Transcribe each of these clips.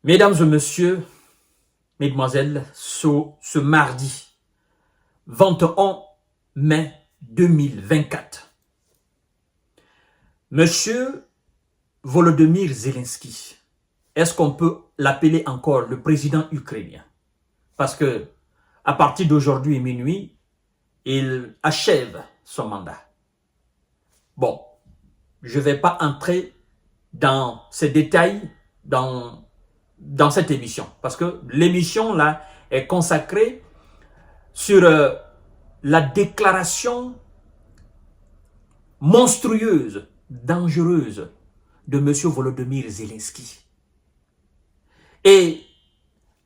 Mesdames et messieurs, mesdemoiselles, ce mardi 21 mai 2024, Monsieur Volodymyr Zelensky, est-ce qu'on peut l'appeler encore le président ukrainien? Parce que à partir d'aujourd'hui minuit, il achève son mandat. Bon, je ne vais pas entrer dans ces détails dans cette émission, parce que l'émission là est consacrée sur la déclaration monstrueuse, dangereuse de M. Volodymyr Zelensky et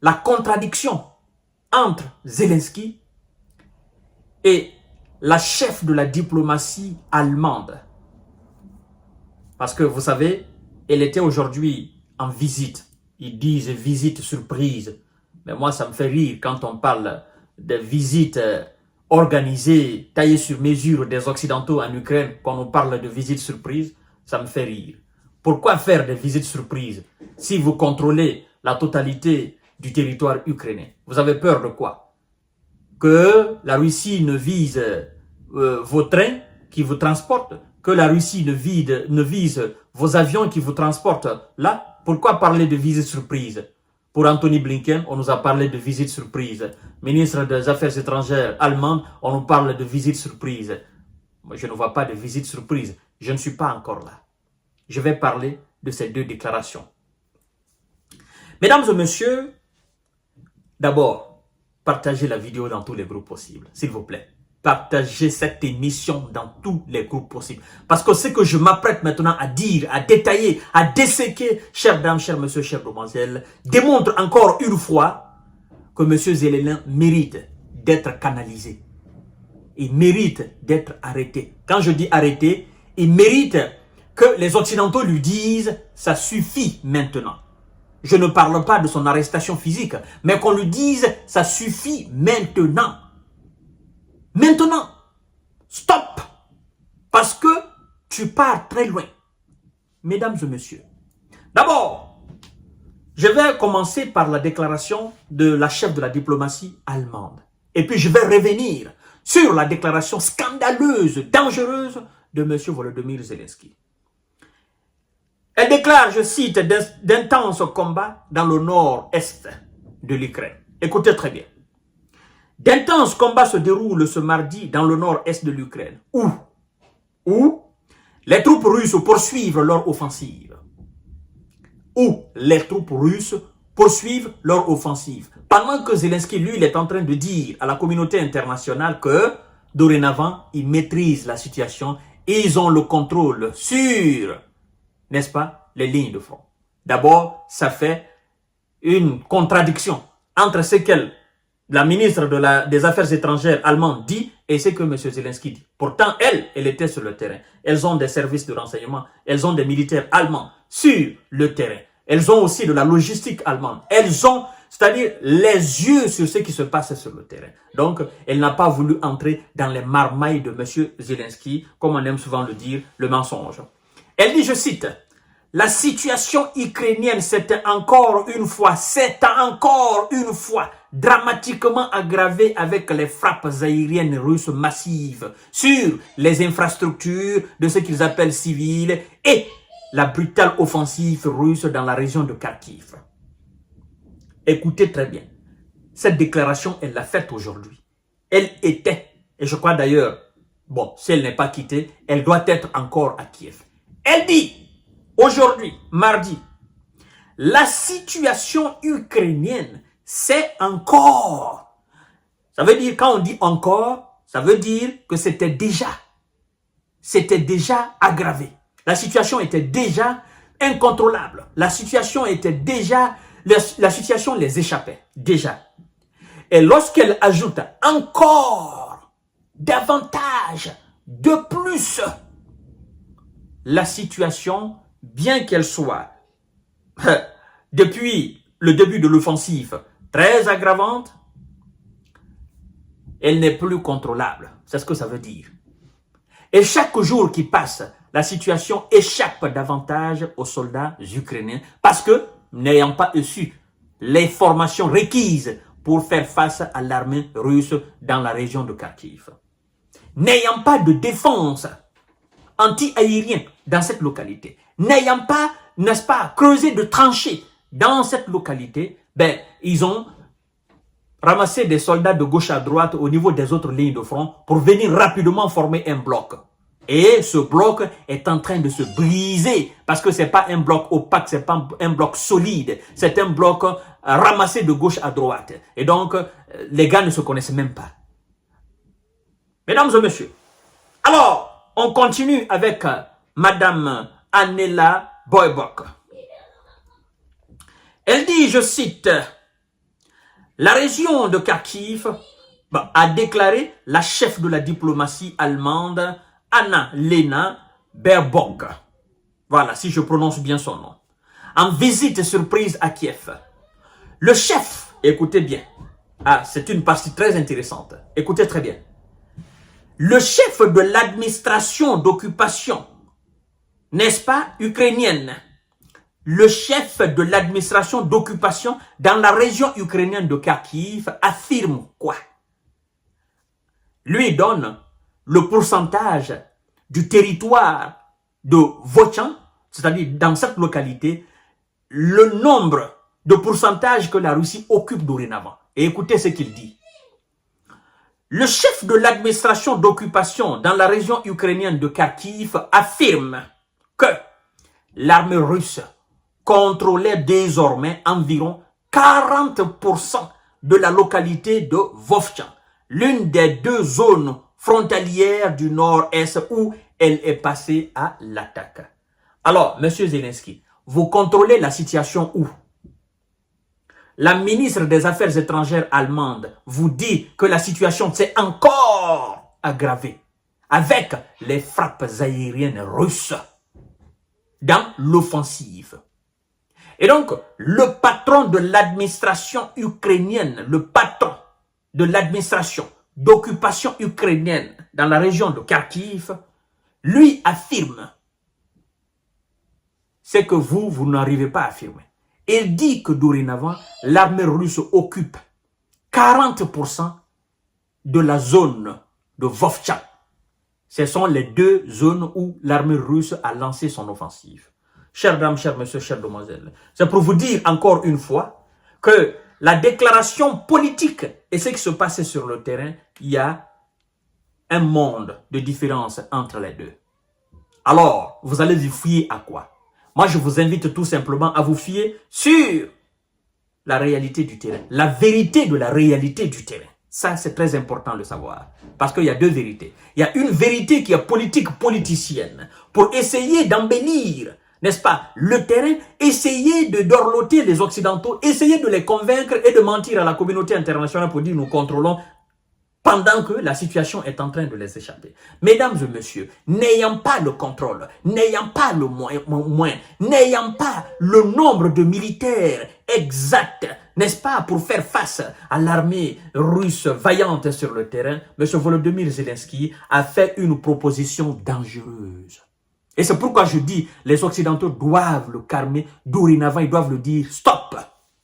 la contradiction entre Zelensky et la chef de la diplomatie allemande. Parce que vous savez, elle était aujourd'hui en visite. Ils disent visite surprise. Mais moi, ça me fait rire quand on parle de visites organisées, taillées sur mesure des Occidentaux en Ukraine, quand on parle de visites surprise, ça me fait rire. Pourquoi faire des visites surprises si vous contrôlez la totalité du territoire ukrainien? Vous avez peur de quoi? Que la Russie ne vise vos trains qui vous transportent, que la Russie ne vise vos avions qui vous transportent là? Pourquoi parler de visite surprise? Pour Anthony Blinken, on nous a parlé de visite surprise. Ministre des Affaires étrangères allemande, on nous parle de visite surprise. Moi, je ne vois pas de visite surprise. Je ne suis pas encore là. Je vais parler de ces deux déclarations. Mesdames et messieurs, d'abord, partagez la vidéo dans tous les groupes possibles, s'il vous plaît. Partagez cette émission dans tous les groupes possibles. Parce que ce que je m'apprête maintenant à dire, à détailler, à disséquer, chères dames, chers messieurs, chères demoiselles, démontre encore une fois que M. Zelensky mérite d'être canalisé. Il mérite d'être arrêté. Quand je dis arrêté, il mérite que les Occidentaux lui disent « ça suffit maintenant ». Je ne parle pas de son arrestation physique, mais qu'on lui dise « ça suffit maintenant ». Maintenant, stop, parce que tu pars très loin. Mesdames et messieurs, d'abord, je vais commencer par la déclaration de la chef de la diplomatie allemande. Et puis je vais revenir sur la déclaration scandaleuse, dangereuse de M. Volodymyr Zelensky. Elle déclare, je cite, d'intenses combats dans le nord-est de l'Ukraine. Écoutez très bien. D'intenses combats se déroulent ce mardi dans le nord-est de l'Ukraine, où les troupes russes poursuivent leur offensive. Pendant que Zelensky, lui, il est en train de dire à la communauté internationale que, dorénavant, ils maîtrisent la situation et ils ont le contrôle sur, n'est-ce pas, les lignes de front. D'abord, ça fait une contradiction entre ce qu'elle la ministre des Affaires étrangères allemande dit et ce que M. Zelensky dit. Pourtant, elle était sur le terrain. Elles ont des services de renseignement. Elles ont des militaires allemands sur le terrain. Elles ont aussi de la logistique allemande. Elles ont, c'est-à-dire, les yeux sur ce qui se passe sur le terrain. Donc, elle n'a pas voulu entrer dans les marmailles de M. Zelensky, comme on aime souvent le dire, le mensonge. Elle dit, je cite, « La situation ukrainienne s'est encore une fois dramatiquement aggravée avec les frappes aériennes russes massives sur les infrastructures de ce qu'ils appellent civiles et la brutale offensive russe dans la région de Kharkiv. » Écoutez très bien, cette déclaration, elle l'a faite aujourd'hui. Elle était, et je crois d'ailleurs, bon, si elle n'est pas quittée, elle doit être encore à Kiev. Elle dit, aujourd'hui, mardi, la situation ukrainienne, c'est encore. Ça veut dire, quand on dit encore, ça veut dire que c'était déjà aggravé. La situation était déjà incontrôlable. La situation les échappait, déjà. Et lorsqu'elle ajoute encore, davantage, de plus, la situation, bien qu'elle soit, depuis le début de l'offensive, très aggravante, elle n'est plus contrôlable. C'est ce que ça veut dire. Et chaque jour qui passe, la situation échappe davantage aux soldats ukrainiens parce que n'ayant pas reçu les formations requises pour faire face à l'armée russe dans la région de Kharkiv. N'ayant pas de défense anti-aérienne dans cette localité, n'ayant pas, n'est-ce pas, creusé de tranchées dans cette localité, ben, ils ont ramassé des soldats de gauche à droite au niveau des autres lignes de front pour venir rapidement former un bloc. Et ce bloc est en train de se briser parce que c'est pas un bloc opaque, c'est pas un bloc solide, c'est un bloc ramassé de gauche à droite. Et donc, les gars ne se connaissent même pas. Mesdames et messieurs, alors, on continue avec Madame Anela Boybok. Elle dit, je cite, la région de Kharkiv a déclaré la chef de la diplomatie allemande, Anna-Lena Baerbock. Voilà, si je prononce bien son nom. En visite surprise à Kiev. Le chef, écoutez bien, c'est une partie très intéressante, écoutez très bien. Le chef de l'administration d'occupation, n'est-ce pas, ukrainienne, le chef de l'administration d'occupation dans la région ukrainienne de Kharkiv affirme quoi? Lui donne le pourcentage du territoire de Vochan, c'est-à-dire dans cette localité, le nombre de pourcentage que la Russie occupe dorénavant. Et écoutez ce qu'il dit. Le chef de l'administration d'occupation dans la région ukrainienne de Kharkiv affirme que l'armée russe contrôlait désormais environ 40% de la localité de Vovchan, l'une des deux zones frontalières du nord-est où elle est passée à l'attaque. Alors, monsieur Zelensky, vous contrôlez la situation où? La ministre des Affaires étrangères allemande vous dit que la situation s'est encore aggravée avec les frappes aériennes russes dans l'offensive. Et donc, le patron de l'administration ukrainienne, le patron de l'administration d'occupation ukrainienne dans la région de Kharkiv, lui affirme ce que vous n'arrivez pas à affirmer. Il dit que dorénavant, l'armée russe occupe 40% de la zone de Vovchan. Ce sont les deux zones où l'armée russe a lancé son offensive. Chers dames, chers messieurs, chères demoiselles, c'est pour vous dire encore une fois que la déclaration politique et ce qui se passait sur le terrain, il y a un monde de différence entre les deux. Alors, vous allez vous fier à quoi? Moi, je vous invite tout simplement à vous fier sur la réalité du terrain, la vérité de la réalité du terrain. Ça, c'est très important de le savoir. Parce qu'il y a deux vérités. Il y a une vérité qui est politique politicienne pour essayer d'embellir, n'est-ce pas, le terrain, essayer de dorloter les Occidentaux, essayer de les convaincre et de mentir à la communauté internationale pour dire nous contrôlons pendant que la situation est en train de les échapper. Mesdames et messieurs, n'ayant pas le contrôle, n'ayant pas le moyen, n'ayant pas le nombre de militaires exact, n'est-ce pas, pour faire face à l'armée russe vaillante sur le terrain, M. Volodymyr Zelensky a fait une proposition dangereuse. Et c'est pourquoi je dis, les Occidentaux doivent le calmer, dorénavant, ils doivent le dire, stop.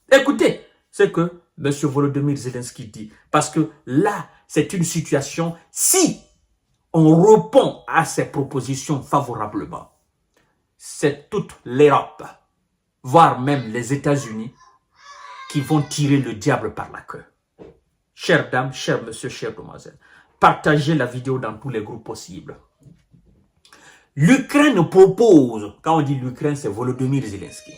Écoutez ce que M. Volodymyr Zelensky dit, parce que là, c'est une situation, si on répond à ces propositions favorablement, c'est toute l'Europe, voire même les États-Unis, qui vont tirer le diable par la queue. Chères dames, chers messieurs, chères demoiselles, partagez la vidéo dans tous les groupes possibles. L'Ukraine propose, quand on dit l'Ukraine, c'est Volodymyr Zelensky.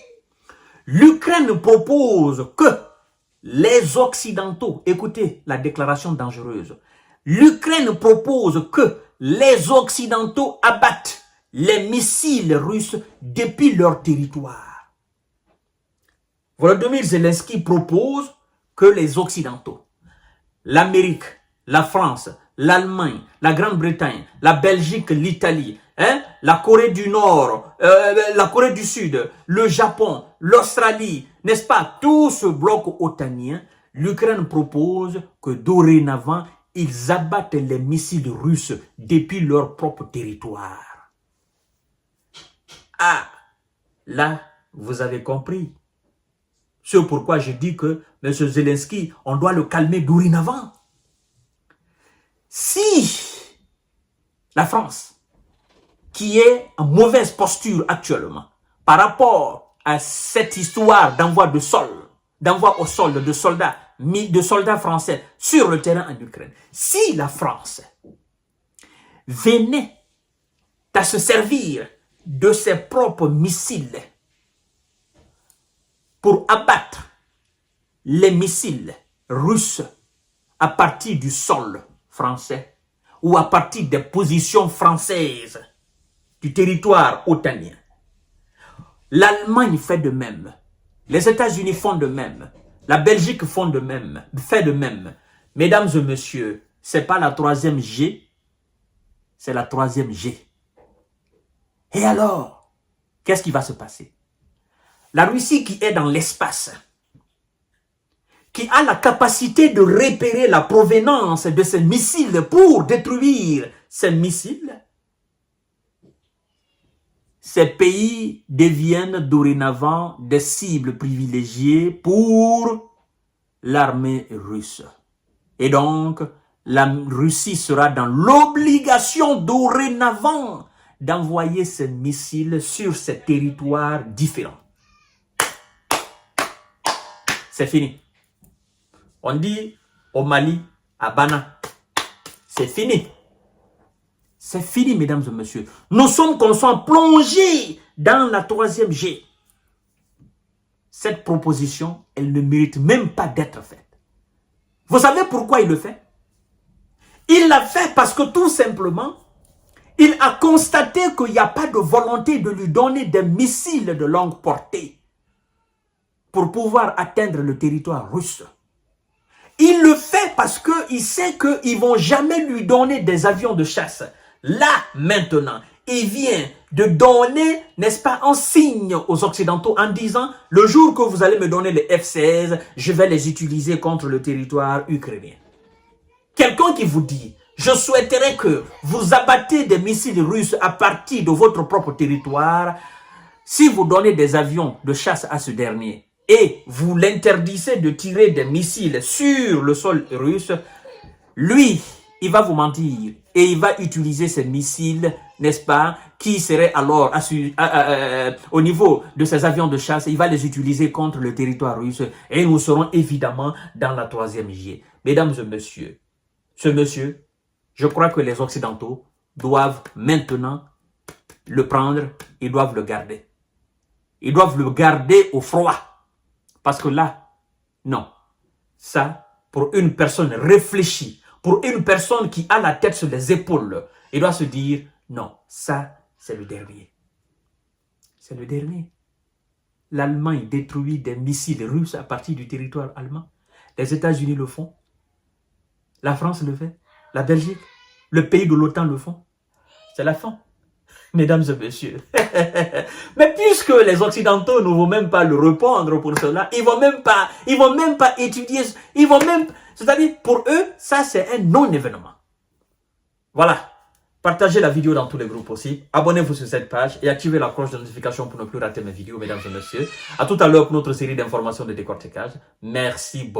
L'Ukraine propose que les Occidentaux, écoutez la déclaration dangereuse, l'Ukraine propose que les Occidentaux abattent les missiles russes depuis leur territoire. Volodymyr Zelensky propose que les Occidentaux, l'Amérique, la France, l'Allemagne, la Grande-Bretagne, la Belgique, l'Italie, la Corée du Nord, la Corée du Sud, le Japon, l'Australie, n'est-ce pas, tout ce bloc otanien, l'Ukraine propose que dorénavant, ils abattent les missiles russes depuis leur propre territoire. Ah, là, vous avez compris C'est pourquoi je dis que M. Zelensky, on doit le calmer dorénavant. Si la France, qui est en mauvaise posture actuellement par rapport à cette histoire d'envoi au sol de soldats français sur le terrain en Ukraine, si la France venait à se servir de ses propres missiles pour abattre les missiles russes à partir du sol français ou à partir des positions françaises du territoire otanien. L'Allemagne fait de même. Les États-Unis font de même. La Belgique fait de même. Mesdames et messieurs, ce n'est pas la 3e G, c'est la 3e G. Et alors, qu'est-ce qui va se passer? La Russie qui est dans l'espace, qui a la capacité de repérer la provenance de ces missiles pour détruire ces missiles, ces pays deviennent dorénavant des cibles privilégiées pour l'armée russe. Et donc, la Russie sera dans l'obligation dorénavant d'envoyer ces missiles sur ces territoires différents. C'est fini. On dit au Mali, à Bana, c'est fini. C'est fini, mesdames et messieurs. Nous sommes plongés dans la 3e G. Cette proposition, elle ne mérite même pas d'être faite. Vous savez pourquoi il le fait? Il l'a fait parce que tout simplement, il a constaté qu'il n'y a pas de volonté de lui donner des missiles de longue portée pour pouvoir atteindre le territoire russe. Il le fait parce qu'il sait qu'ils ne vont jamais lui donner des avions de chasse. Là, maintenant, il vient de donner, n'est-ce pas, un signe aux Occidentaux en disant, le jour que vous allez me donner les F-16, je vais les utiliser contre le territoire ukrainien. Quelqu'un qui vous dit, je souhaiterais que vous abattez des missiles russes à partir de votre propre territoire, si vous donnez des avions de chasse à ce dernier, et vous l'interdisez de tirer des missiles sur le sol russe, lui, il va vous mentir et il va utiliser ces missiles, n'est-ce pas, qui seraient alors au niveau de ces avions de chasse, il va les utiliser contre le territoire russe et nous serons évidemment dans la 3e G. Mesdames et messieurs, ce monsieur, je crois que les Occidentaux doivent maintenant le prendre, ils doivent le garder. Ils doivent le garder au froid. Parce que là, non. Ça, pour une personne réfléchie, pour une personne qui a la tête sur les épaules, il doit se dire, non, ça, c'est le dernier. C'est le dernier. L'Allemagne détruit des missiles russes à partir du territoire allemand. Les États-Unis le font. La France le fait. La Belgique, le pays de l'OTAN le font. C'est la fin. Mesdames et messieurs. Mais puisque les Occidentaux ne vont même pas le répondre pour cela, ils vont même pas étudier, c'est-à-dire pour eux, ça c'est un non-événement. Voilà. Partagez la vidéo dans tous les groupes aussi. Abonnez-vous sur cette page et activez la cloche de notification pour ne plus rater mes vidéos, mesdames et messieurs. À tout à l'heure pour notre série d'informations de décortiquage. Merci beaucoup.